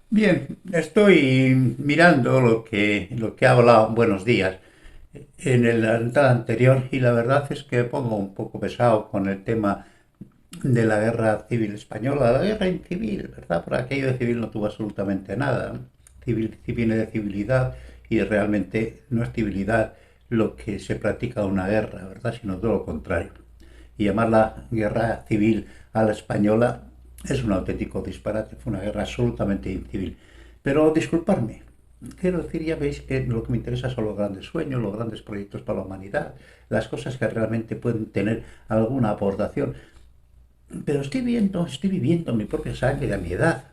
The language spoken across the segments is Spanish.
Bien, estoy mirando lo que ha hablado Buenos Días en la entrada anterior y la verdad es que me pongo un poco pesado con el tema de la guerra civil española, la guerra incivil, ¿verdad? Por aquello de civil no tuvo absolutamente nada, ¿no? Civil viene de civilidad y realmente no es civilidad lo que se practica una guerra, ¿verdad? Sino todo lo contrario. Y llamarla guerra civil a la española es un auténtico disparate, fue una guerra absolutamente incivil. Pero disculparme, quiero decir, ya veis que lo que me interesa son los grandes sueños, los grandes proyectos para la humanidad, las cosas que realmente pueden tener alguna aportación. Pero estoy viviendo en mi propia sangre, a mi edad,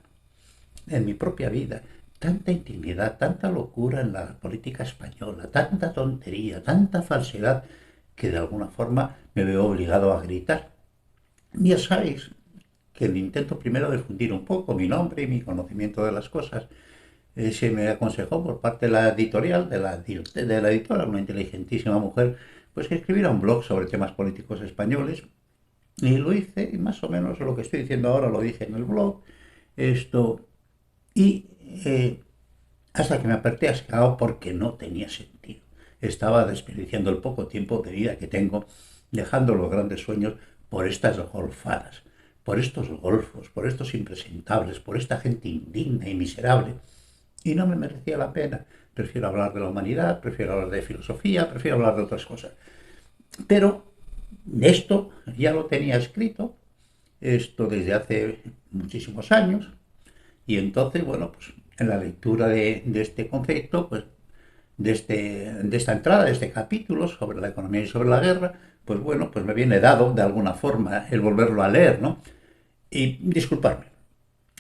en mi propia vida, tanta intimidad, tanta locura en la política española, tanta tontería, tanta falsedad, que de alguna forma me veo obligado a gritar. Ya sabéis que el intento primero de fundir un poco mi nombre y mi conocimiento de las cosas se me aconsejó por parte de la editorial, de la editora, una inteligentísima mujer, pues que escribiera un blog sobre temas políticos españoles. Y lo hice, y más o menos lo que estoy diciendo ahora lo dije en el blog. Esto, y hasta que me apreté ascado porque no tenía sentido. Estaba desperdiciando el poco tiempo de vida que tengo, dejando los grandes sueños por estas golfadas, por estos golfos, por estos impresentables, por esta gente indigna y miserable. Y no me merecía la pena. Prefiero hablar de la humanidad, prefiero hablar de filosofía, prefiero hablar de otras cosas. Pero esto ya lo tenía escrito, esto desde hace muchísimos años, y entonces, bueno, pues en la lectura de este concepto, pues de esta entrada, de este capítulo sobre la economía y sobre la guerra, pues bueno, pues me viene dado de alguna forma el volverlo a leer, ¿no? Y disculparme,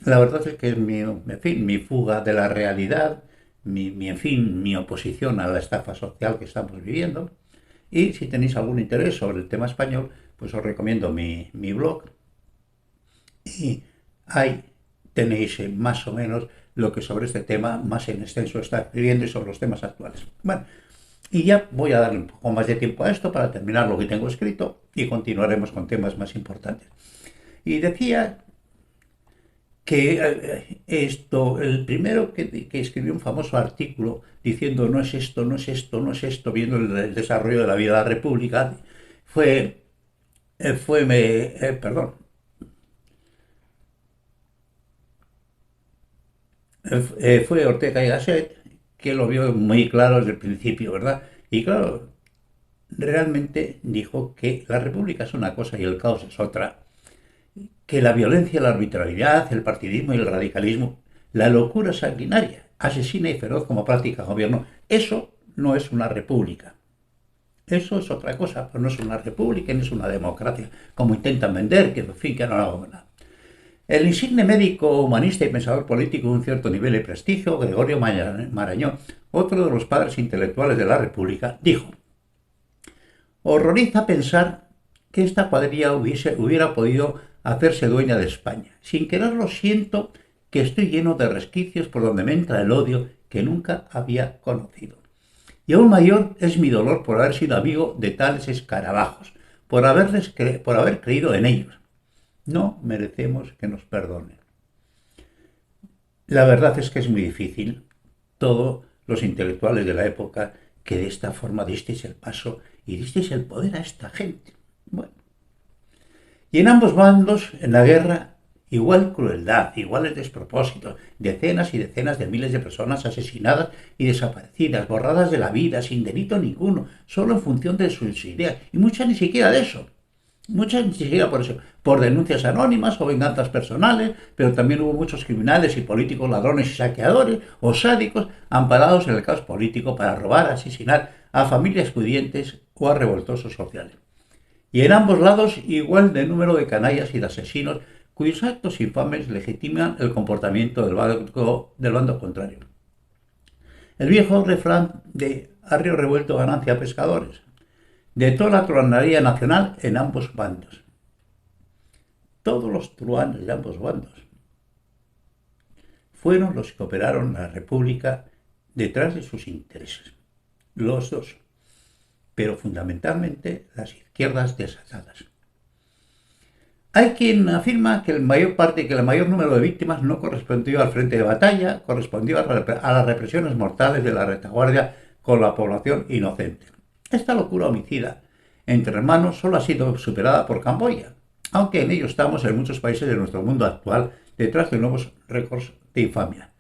la verdad es que es en fin, mi fuga de la realidad, en fin, mi oposición a la estafa social que estamos viviendo. Y si tenéis algún interés sobre el tema español, pues os recomiendo mi blog, y ahí tenéis más o menos lo que sobre este tema más en extenso está escribiendo y sobre los temas actuales. Bueno, y ya voy a darle un poco más de tiempo a esto para terminar lo que tengo escrito y continuaremos con temas más importantes. Y decía que el primero que escribió un famoso artículo diciendo no es esto, no es esto, no es esto, viendo el desarrollo de la vida de la República, fue, perdón, fue Ortega y Gasset, que lo vio muy claro desde el principio, ¿verdad? Y claro, realmente dijo que la república es una cosa y el caos es otra, que la violencia, la arbitrariedad, el partidismo y el radicalismo, la locura sanguinaria, asesina y feroz como práctica de gobierno, eso no es una república. Eso es otra cosa, pero no es una república ni es una democracia, como intentan vender, que en fin, que no hago nada. El insigne médico, humanista y pensador político de un cierto nivel de prestigio, Gregorio Marañón, otro de los padres intelectuales de la República, dijo: horroriza pensar que esta cuadrilla hubiera podido hacerse dueña de España. Sin quererlo siento que estoy lleno de resquicios por donde me entra el odio que nunca había conocido. Y aún mayor es mi dolor por haber sido amigo de tales escarabajos, por haber creído en ellos. No merecemos que nos perdonen. La verdad es que es muy difícil. Todos los intelectuales de la época que de esta forma disteis el paso y disteis el poder a esta gente. Bueno, y en ambos bandos, en la guerra, igual crueldad, iguales despropósitos, decenas y decenas de miles de personas asesinadas y desaparecidas, borradas de la vida, sin delito ninguno, solo en función de sus ideas, y muchas ni siquiera de eso. Muchas ni siquiera por eso, por denuncias anónimas o venganzas personales, pero también hubo muchos criminales y políticos ladrones y saqueadores o sádicos amparados en el caos político para robar, asesinar a familias pudientes o a revoltosos sociales. Y en ambos lados igual de número de canallas y de asesinos cuyos actos infames legitiman el comportamiento del bando contrario. El viejo refrán de arrio revuelto ganancia pescadores, de toda la truanería nacional en ambos bandos. Todos los truanes de ambos bandos fueron los que operaron la República detrás de sus intereses. Los dos, pero fundamentalmente las izquierdas desatadas. Hay quien afirma que que el mayor número de víctimas no correspondió al frente de batalla, correspondió a las represiones mortales de la retaguardia con la población inocente. Esta locura homicida entre hermanos solo ha sido superada por Camboya, aunque en ello estamos en muchos países de nuestro mundo actual detrás de nuevos récords de infamia.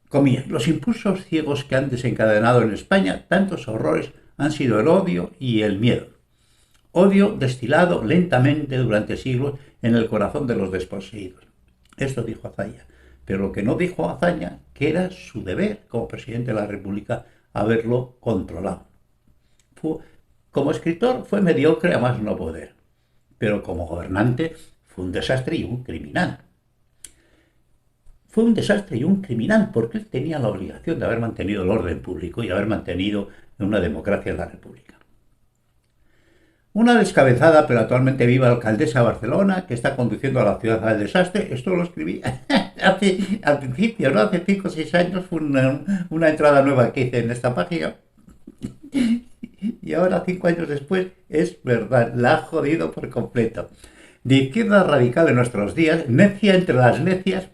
Comillas, los impulsos ciegos que han desencadenado en España tantos horrores han sido el odio y el miedo. Odio destilado lentamente durante siglos en el corazón de los desposeídos. Esto dijo Azaña. Pero lo que no dijo Azaña, que era su deber como presidente de la República haberlo controlado. Como escritor fue mediocre a más no poder, pero como gobernante fue un desastre y un criminal. Fue un desastre y un criminal porque él tenía la obligación de haber mantenido el orden público y haber mantenido una democracia en la República. Una descabezada pero actualmente viva alcaldesa de Barcelona que está conduciendo a la ciudad al desastre. Esto lo escribí al principio, ¿no? Hace 5 o 6 años fue una entrada nueva que hice en esta página. Y ahora, 5 años después, es verdad, la ha jodido por completo. De izquierda radical en nuestros días, necia entre las necias,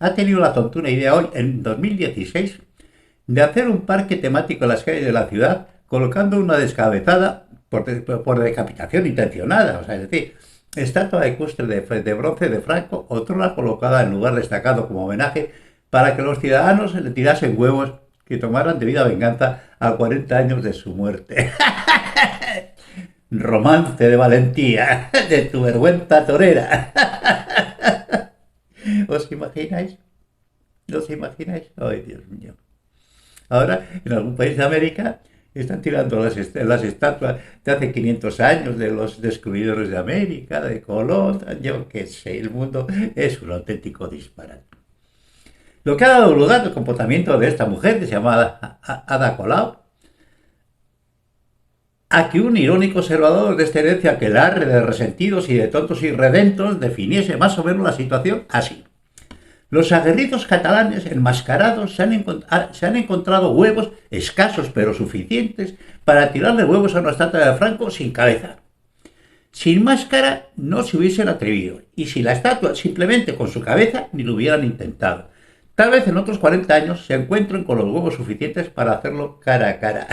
ha tenido la tontuna idea hoy, en 2016, de hacer un parque temático en las calles de la ciudad, colocando una descabezada por decapitación intencionada, o sea, es decir, estatua ecuestre de bronce de Franco, otrora colocada en lugar destacado como homenaje para que los ciudadanos le tirasen huevos que tomaran debida venganza a 40 años de su muerte. Romance de valentía, de tu vergüenza torera. ¿Os imagináis? ¿Os imagináis? Ay, Dios mío. Ahora, en algún país de América están tirando las estatuas de hace 500 años de los descubridores de América, de Colón, yo qué sé, el mundo es un auténtico disparate. Lo que ha dado lugar al comportamiento de esta mujer, que se llama Ada Colau, a que un irónico observador de esta herencia que larre de resentidos y de tontos irredentos definiese más o menos la situación así. Los aguerridos catalanes enmascarados se han encontrado huevos escasos pero suficientes para tirarle huevos a una estatua de Franco sin cabeza. Sin máscara no se hubiesen atrevido, y sin la estatua simplemente con su cabeza ni lo hubieran intentado. Tal vez en otros 40 años se encuentren con los huevos suficientes para hacerlo cara a cara.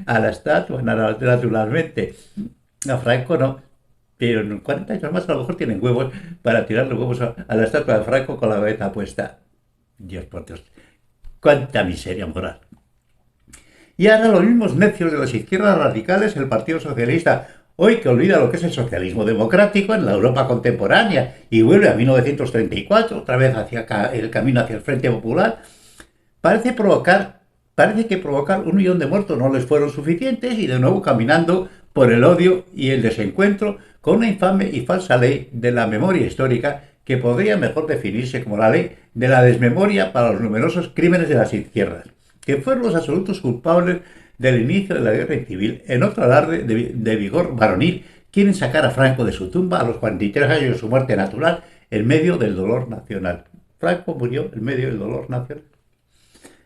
A la estatua, naturalmente. A Franco no. Pero en 40 años más a lo mejor tienen huevos para tirarle huevos a la estatua de Franco con la cabeza puesta. Dios por Dios. Cuánta miseria moral. Y ahora los mismos necios de las izquierdas radicales, el Partido Socialista, hoy que olvida lo que es el socialismo democrático en la Europa contemporánea y vuelve a 1934, otra vez hacia el camino hacia el Frente Popular, parece que provocar 1 millón de muertos no les fueron suficientes y de nuevo caminando por el odio y el desencuentro con una infame y falsa ley de la memoria histórica que podría mejor definirse como la ley de la desmemoria para los numerosos crímenes de las izquierdas, que fueron los absolutos culpables del inicio de la guerra civil. En otro alarde de vigor varonil, quieren sacar a Franco de su tumba a los 43 años de su muerte natural en medio del dolor nacional. Franco murió en medio del dolor nacional.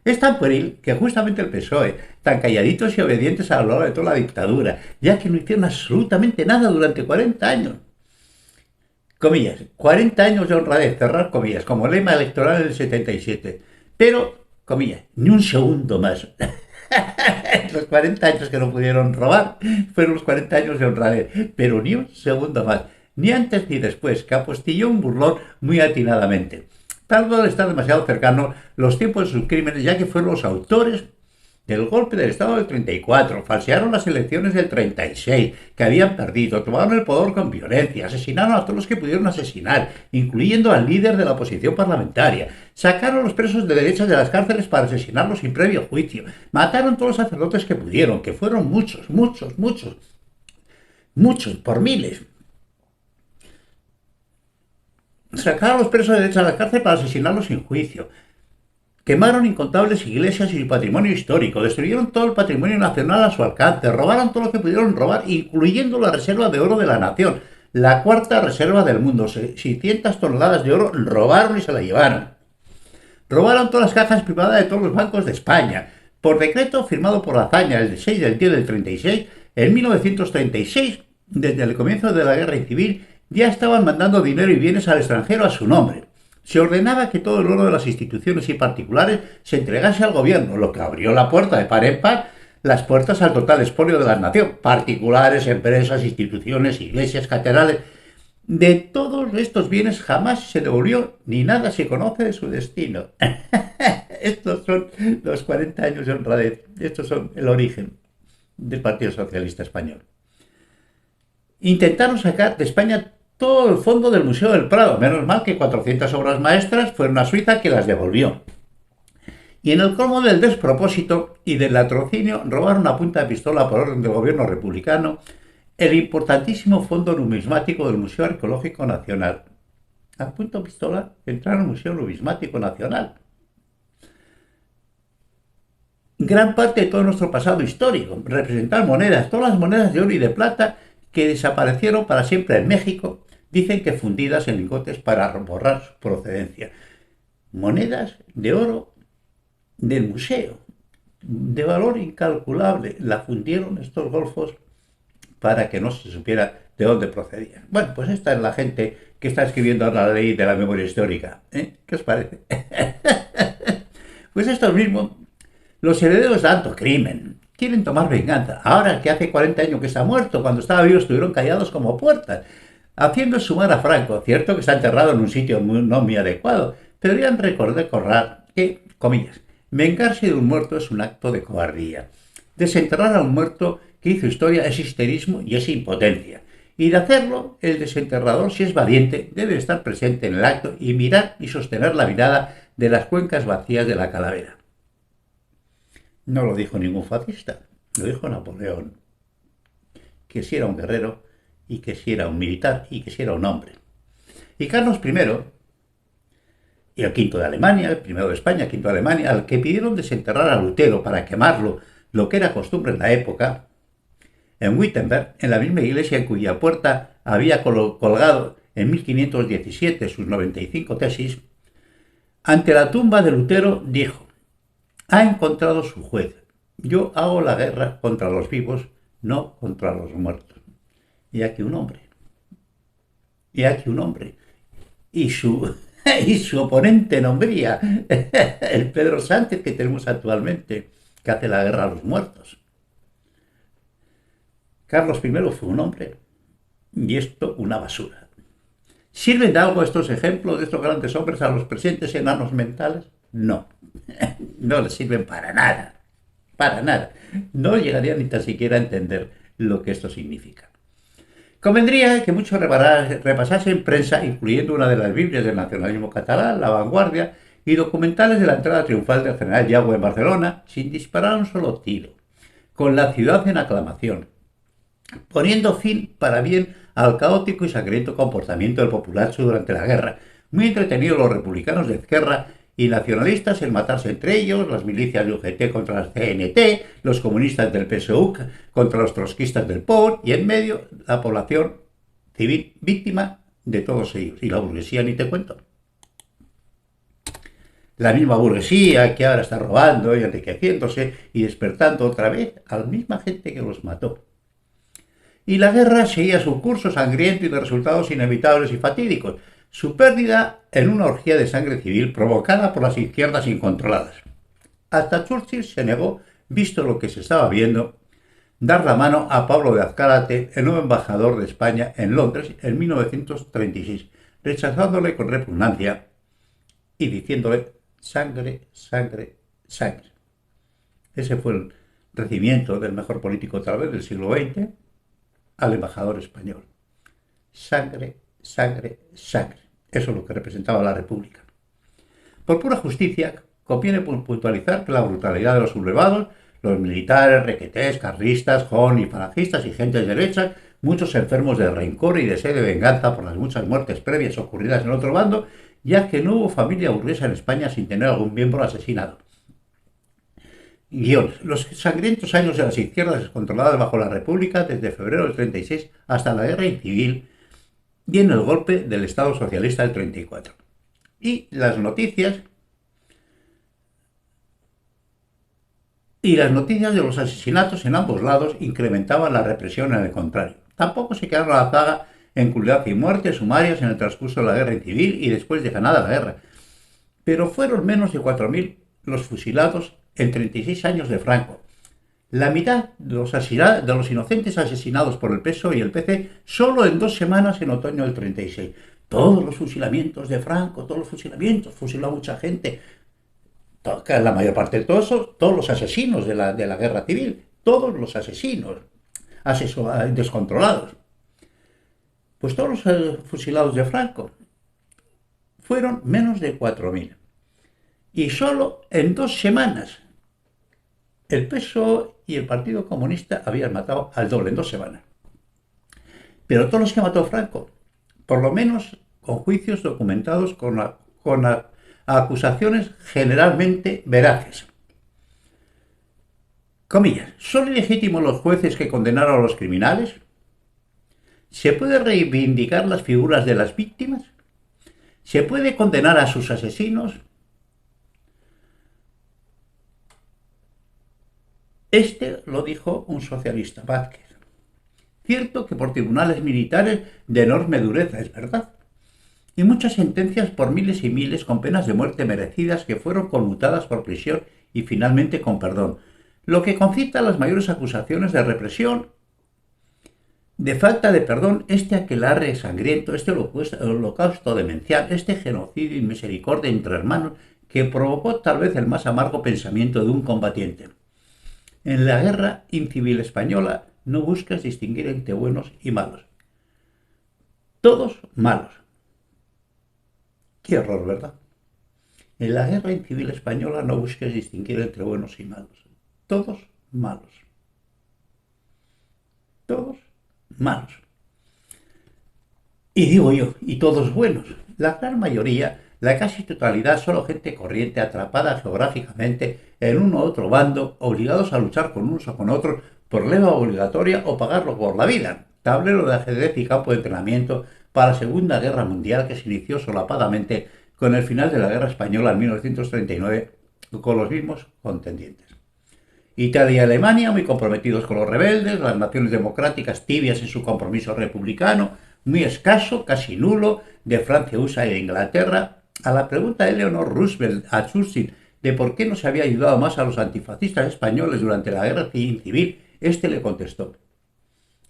Es tan pueril que justamente el PSOE, tan calladitos y obedientes a lo largo de toda la dictadura, ya que no hicieron absolutamente nada durante 40 años. Comillas, 40 años de honradez, cerrar comillas, como lema electoral en el 77. Pero, comillas, ni un segundo más. Los 40 años que no pudieron robar fueron los 40 años de honradez, pero ni un segundo más, ni antes ni después, que apostilló un burlón muy atinadamente. Tal vez está demasiado cercano los tiempos de sus crímenes, ya que fueron los autores del golpe del Estado del 34, falsearon las elecciones del 36, que habían perdido, tomaron el poder con violencia, asesinaron a todos los que pudieron asesinar, incluyendo al líder de la oposición parlamentaria, sacaron a los presos de derecha de las cárceles para asesinarlos sin previo juicio, mataron a todos los sacerdotes que pudieron, que fueron muchos, por miles. Sacaron a los presos de derecha de la cárcel para asesinarlos sin juicio. Quemaron incontables iglesias y patrimonio histórico, destruyeron todo el patrimonio nacional a su alcance, robaron todo lo que pudieron robar, incluyendo la reserva de oro de la nación, la cuarta reserva del mundo. 600 toneladas de oro robaron y se la llevaron. Robaron todas las cajas privadas de todos los bancos de España. Por decreto firmado por Azaña el 6 del 10 del 36, en 1936, desde el comienzo de la guerra civil, ya estaban mandando dinero y bienes al extranjero a su nombre. Se ordenaba que todo el oro de las instituciones y particulares se entregase al gobierno, lo que abrió la puerta de par en par las puertas al total expolio de la nación. Particulares, empresas, instituciones, iglesias, catedrales. De todos estos bienes jamás se devolvió ni nada se conoce de su destino. Estos son los 40 años de honradez. Estos son el origen del Partido Socialista Español. Intentaron sacar de España todo el fondo del Museo del Prado. Menos mal que 400 obras maestras fueron a Suiza que las devolvió. Y en el colmo del despropósito y del latrocinio robaron a punta de pistola por orden del gobierno republicano el importantísimo fondo numismático del Museo Arqueológico Nacional. A punta de pistola entraron al Museo Numismático Nacional. Gran parte de todo nuestro pasado histórico, representar monedas, todas las monedas de oro y de plata que desaparecieron para siempre en México, dicen que fundidas en lingotes para borrar su procedencia. Monedas de oro del museo, de valor incalculable, la fundieron estos golfos para que no se supiera de dónde procedían. Bueno, pues esta es la gente que está escribiendo ahora la ley de la memoria histórica. ¿Qué os parece? Pues estos mismos, los herederos de alto crimen, quieren tomar venganza. Ahora que hace 40 años que está muerto, cuando estaba vivo estuvieron callados como puertas, haciendo sumar a Franco. Cierto que está enterrado en un sitio no muy adecuado, pero deberían recordar que, comillas, vengarse de un muerto es un acto de cobardía. Desenterrar a un muerto que hizo historia es histerismo y es impotencia. Y de hacerlo, el desenterrador, si es valiente, debe estar presente en el acto y mirar y sostener la mirada de las cuencas vacías de la calavera. No lo dijo ningún fascista, lo dijo Napoleón, que si era un guerrero y que si era un militar y que si era un hombre. Y Carlos I, y el quinto de Alemania, el primero de España, el quinto de Alemania, al que pidieron desenterrar a Lutero para quemarlo, lo que era costumbre en la época, en Wittenberg, en la misma iglesia en cuya puerta había colgado en 1517 sus 95 tesis, ante la tumba de Lutero dijo: ha encontrado su juez. Yo hago la guerra contra los vivos, no contra los muertos. Y aquí un hombre. Y aquí un hombre. Y su oponente en Hungría, el Pedro Sánchez que tenemos actualmente, que hace la guerra a los muertos. Carlos I fue un hombre y esto una basura. ¿Sirven de algo estos ejemplos de estos grandes hombres a los presentes enanos mentales? No, no les sirven para nada, para nada. No llegarían ni tan siquiera a entender lo que esto significa. Convendría que muchos repasasen prensa, incluyendo una de las Biblias del nacionalismo catalán, La Vanguardia, y documentales de la entrada triunfal del general Yagüe en Barcelona, sin disparar un solo tiro, con la ciudad en aclamación, poniendo fin para bien al caótico y sangriento comportamiento del populacho durante la guerra. Muy entretenidos los republicanos de izquierda y nacionalistas en matarse entre ellos, las milicias de UGT contra las CNT, los comunistas del PSUV contra los trotskistas del POR, y en medio la población civil víctima de todos ellos. Y la burguesía ni te cuento. La misma burguesía que ahora está robando y enriqueciéndose y despertando otra vez a la misma gente que los mató. Y la guerra seguía su curso sangriento y de resultados inevitables y fatídicos. Su pérdida en una orgía de sangre civil provocada por las izquierdas incontroladas. Hasta Churchill se negó, visto lo que se estaba viendo, dar la mano a Pablo de Azcárate, el nuevo embajador de España en Londres en 1936, rechazándole con repugnancia y diciéndole: sangre, sangre, sangre. Ese fue el recibimiento del mejor político tal vez del siglo XX al embajador español. Sangre, sangre, sangre. Eso es lo que representaba la República. Por pura justicia, conviene puntualizar que la brutalidad de los sublevados, los militares, requetés, carlistas, y falangistas y gente de derecha, muchos enfermos de rencor y de sed de venganza por las muchas muertes previas ocurridas en otro bando, ya que no hubo familia burguesa en España sin tener algún miembro asesinado. Guión. Los sangrientos años de las izquierdas descontroladas bajo la República desde febrero del 36 hasta la guerra civil y en el golpe del Estado Socialista del 34. Y las noticias de los asesinatos en ambos lados incrementaban la represión en el contrario. Tampoco se quedaron a la zaga en crueldad y muertes sumarias en el transcurso de la guerra civil y después de ganada la guerra. Pero fueron menos de 4.000 los fusilados en 36 años de Franco. La mitad de los inocentes asesinados por el PSOE y el PC solo en 2 semanas en otoño del 36. Todos los fusilamientos de Franco, todos los fusilamientos, fusiló a mucha gente. La mayor parte de todos los asesinos de la guerra civil, todos los asesinos descontrolados. Pues todos los fusilados de Franco fueron menos de 4.000. Y solo en 2 semanas el PSOE y el Partido Comunista habían matado al doble en 2 semanas. Pero todos los que mató Franco, por lo menos con juicios documentados con acusaciones generalmente veraces. Comillas, ¿son ilegítimos los jueces que condenaron a los criminales? ¿Se puede reivindicar las figuras de las víctimas? ¿Se puede condenar a sus asesinos? Este lo dijo un socialista, Vázquez. Cierto que por tribunales militares de enorme dureza, es verdad. Y muchas sentencias por miles y miles con penas de muerte merecidas que fueron conmutadas por prisión y finalmente con perdón. Lo que concita las mayores acusaciones de represión, de falta de perdón, este aquelarre sangriento, este holocausto demencial, este genocidio y misericordia entre hermanos que provocó tal vez el más amargo pensamiento de un combatiente. En la guerra incivil española no buscas distinguir entre buenos y malos. Todos malos. Qué error, ¿verdad? En la guerra incivil española no buscas distinguir entre buenos y malos. Todos malos. Todos malos. Y digo yo, y todos buenos. La gran mayoría, la casi totalidad, solo gente corriente, atrapada geográficamente en uno u otro bando, obligados a luchar con unos o con otros por leva obligatoria o pagarlo por la vida. Tablero de ajedrez y campo de entrenamiento para la Segunda Guerra Mundial que se inició solapadamente con el final de la Guerra Española en 1939 con los mismos contendientes. Italia y Alemania muy comprometidos con los rebeldes, las naciones democráticas tibias en su compromiso republicano, muy escaso, casi nulo, de Francia, USA e Inglaterra. A la pregunta de Eleanor Roosevelt a Churchill de por qué no se había ayudado más a los antifascistas españoles durante la guerra civil, este le contestó,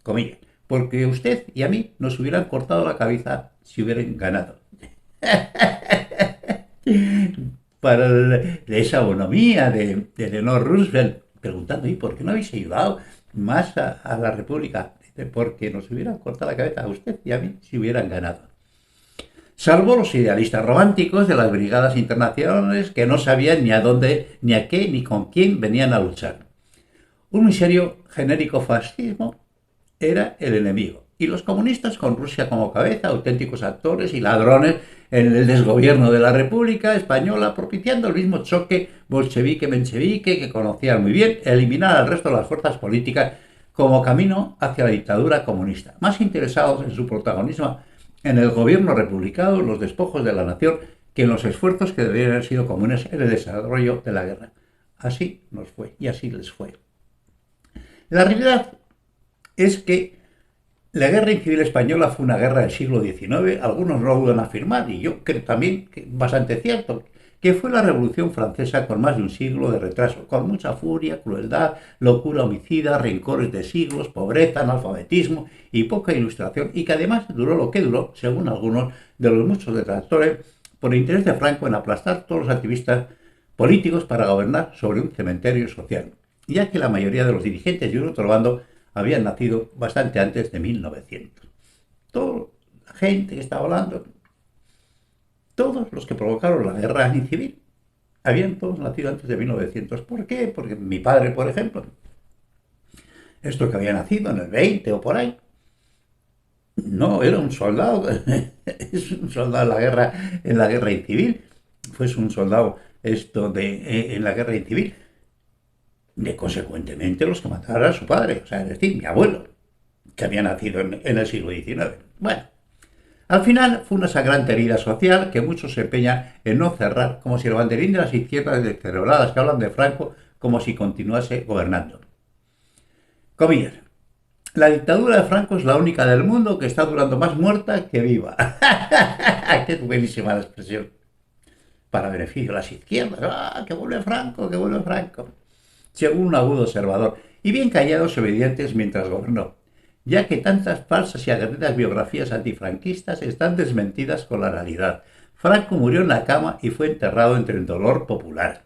comillas, porque usted y a mí nos hubieran cortado la cabeza si hubieran ganado. Para esa bonomía de Eleanor Roosevelt, preguntando, ¿y por qué no habéis ayudado más a la República? Porque nos hubieran cortado la cabeza a usted y a mí si hubieran ganado. Salvo los idealistas románticos de las brigadas internacionales que no sabían ni a dónde, ni a qué, ni con quién venían a luchar. Un muy serio genérico fascismo era el enemigo. Y los comunistas con Rusia como cabeza, auténticos actores y ladrones en el desgobierno de la República Española, propiciando el mismo choque bolchevique-menchevique que conocían muy bien, eliminar al resto de las fuerzas políticas como camino hacia la dictadura comunista, más interesados en su protagonismo en el gobierno republicano, los despojos de la nación, que en los esfuerzos que deberían haber sido comunes en el desarrollo de la guerra. Así nos fue y así les fue. La realidad es que la guerra civil española fue una guerra del siglo XIX, algunos no lo dudan afirmar, y yo creo también que bastante cierto, que fue la Revolución Francesa con más de un siglo de retraso, con mucha furia, crueldad, locura homicida, rencores de siglos, pobreza, analfabetismo y poca ilustración, y que además duró lo que duró, según algunos de los muchos detractores, por el interés de Franco en aplastar todos los activistas políticos para gobernar sobre un cementerio social, ya que la mayoría de los dirigentes de un otro bando habían nacido bastante antes de 1900. Toda la gente que estaba hablando, todos los que provocaron la guerra civil, habían todos nacido antes de 1900. ¿Por qué? Porque mi padre, por ejemplo, esto que había nacido en el 20 o por ahí, no era un soldado, es un soldado en la guerra civil, fue un soldado en la guerra civil, de consecuentemente los que mataron a su padre, o sea, es decir, mi abuelo, que había nacido en el siglo XIX. Bueno, al final fue una sangrante herida social que muchos se empeñan en no cerrar, como si el banderín de las izquierdas descerebradas que hablan de Franco como si continuase gobernando. Comillas. La dictadura de Franco es la única del mundo que está durando más muerta que viva. Qué buenísima la expresión. Para beneficio de las izquierdas. ¡Ah, que vuelve Franco, que vuelve Franco! Según un agudo observador. Y bien callados y obedientes mientras gobernó, ya que tantas falsas y aguerridas biografías antifranquistas están desmentidas con la realidad. Franco murió en la cama y fue enterrado entre el dolor popular.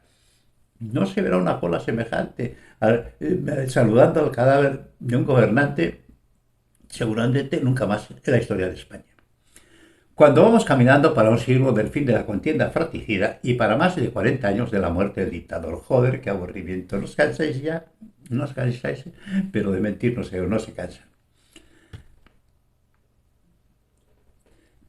No se verá una cola semejante saludando al cadáver de un gobernante, seguramente nunca más en la historia de España. Cuando vamos caminando para un siglo del fin de la contienda fratricida y para más de 40 años de la muerte del dictador. Joder, qué aburrimiento. ¿No os cansáis ya? ¿No os cansáis? Pero de mentir no se cansan.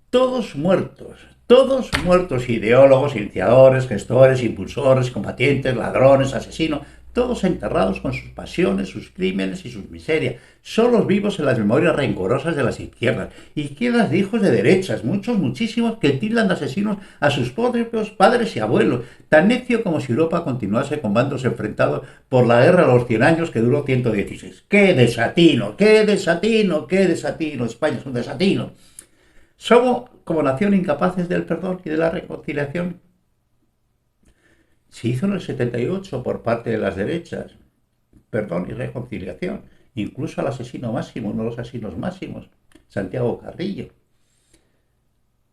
Todos muertos, ideólogos, iniciadores, gestores, impulsores, combatientes, ladrones, asesinos, todos enterrados con sus pasiones, sus crímenes y sus miserias, solos vivos en las memorias rencorosas de las izquierdas de hijos de derechas, muchos, muchísimos, que tildan de asesinos a sus propios padres y abuelos, tan necio como si Europa continuase con bandos enfrentados por la guerra de los 100 años que duró 116. ¡Qué desatino! ¡Qué desatino! ¡Qué desatino! España es un desatino. Somos, como nación, incapaces del perdón y de la reconciliación. Se hizo en el 78 por parte de las derechas. Perdón y reconciliación. Incluso al asesino máximo, uno de los asesinos máximos, Santiago Carrillo.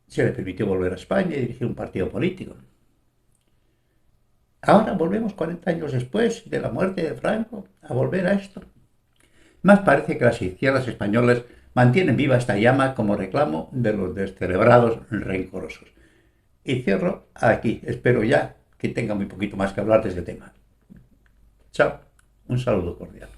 Se le permitió volver a España y dirigir un partido político. Ahora volvemos 40 años después de la muerte de Franco a volver a esto. Más parece que las izquierdas españolas mantienen viva esta llama como reclamo de los descelebrados rencorosos. Y cierro aquí. Espero ya que tenga muy poquito más que hablar de este tema. Chao. Un saludo cordial.